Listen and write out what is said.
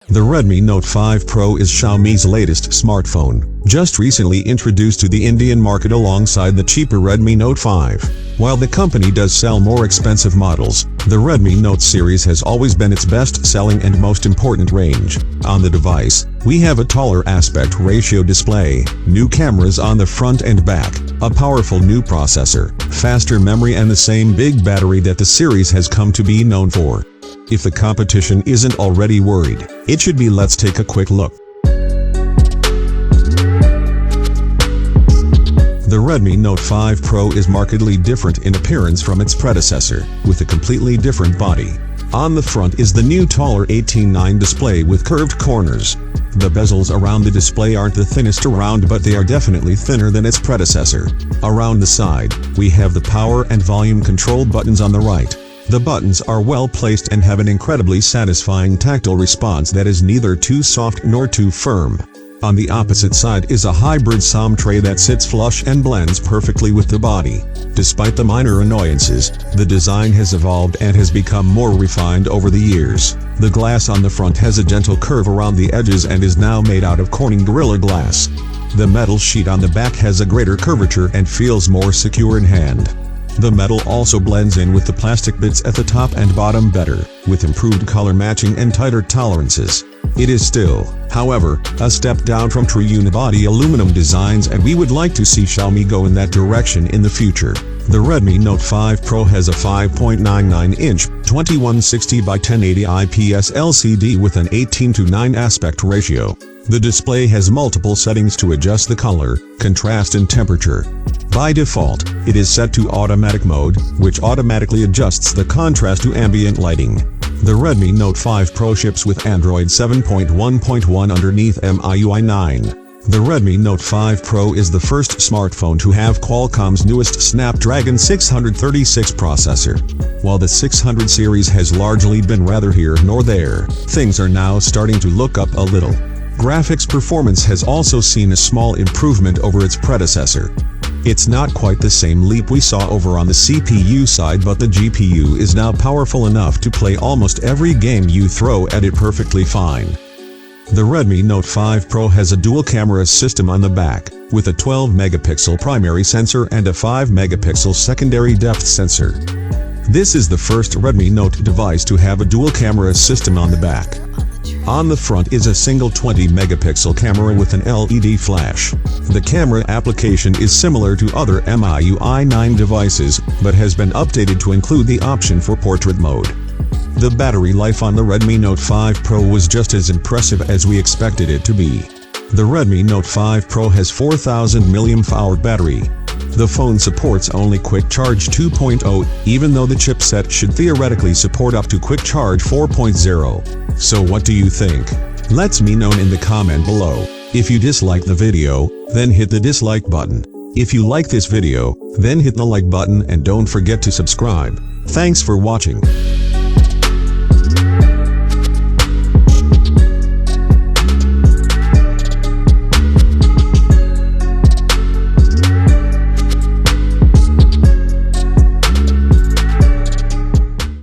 The Redmi Note 5 Pro is Xiaomi's latest smartphone, just recently introduced to the Indian market alongside the cheaper Redmi Note 5. While the company does sell more expensive models, the Redmi Note series has always been its best-selling and most important range. On the device, we have a taller aspect ratio display, new cameras on the front and back, a powerful new processor, faster memory and the same big battery that the series has come to be known for. If the competition isn't already worried, it should be. Let's take a quick look. The Redmi Note 5 Pro is markedly different in appearance from its predecessor, with a completely different body. On the front is the new taller 18:9 display with curved corners. The bezels around the display aren't the thinnest around, but they are definitely thinner than its predecessor. Around the side, we have the power and volume control buttons on the right. The buttons are well placed and have an incredibly satisfying tactile response that is neither too soft nor too firm. On the opposite side is a hybrid SOM tray that sits flush and blends perfectly with the body. Despite the minor annoyances, the design has evolved and has become more refined over the years. The glass on the front has a gentle curve around the edges and is now made out of Corning Gorilla Glass. The metal sheet on the back has a greater curvature and feels more secure in hand. The metal also blends in with the plastic bits at the top and bottom better, with improved color matching and tighter tolerances. It is still, however, a step down from true unibody aluminum designs, and we would like to see Xiaomi go in that direction in the future. The Redmi Note 5 Pro has a 5.99-inch, 2160 by 1080 IPS LCD with an 18:9 aspect ratio. The display has multiple settings to adjust the color, contrast and temperature. By default, it is set to automatic mode, which automatically adjusts the contrast to ambient lighting. The Redmi Note 5 Pro ships with Android 7.1.1 underneath MIUI 9. The Redmi Note 5 Pro is the first smartphone to have Qualcomm's newest Snapdragon 636 processor. While the 600 series has largely been rather here nor there, things are now starting to look up a little. Graphics performance has also seen a small improvement over its predecessor. It's not quite the same leap we saw over on the CPU side, but the GPU is now powerful enough to play almost every game you throw at it perfectly fine. The Redmi Note 5 Pro has a dual camera system on the back, with a 12-megapixel primary sensor and a 5-megapixel secondary depth sensor. This is the first Redmi Note device to have a dual camera system on the back. On the front is a single 20-megapixel camera with an LED flash. The camera application is similar to other MIUI 9 devices, but has been updated to include the option for portrait mode. The battery life on the Redmi Note 5 Pro was just as impressive as we expected it to be. The Redmi Note 5 Pro has 4000 mAh battery. The phone supports only Quick Charge 2.0, even though the chipset should theoretically support up to Quick Charge 4.0. So what do you think? Let me know in the comment below. If you dislike the video, then hit the dislike button. If you like this video, then hit the like button and don't forget to subscribe. Thanks for watching.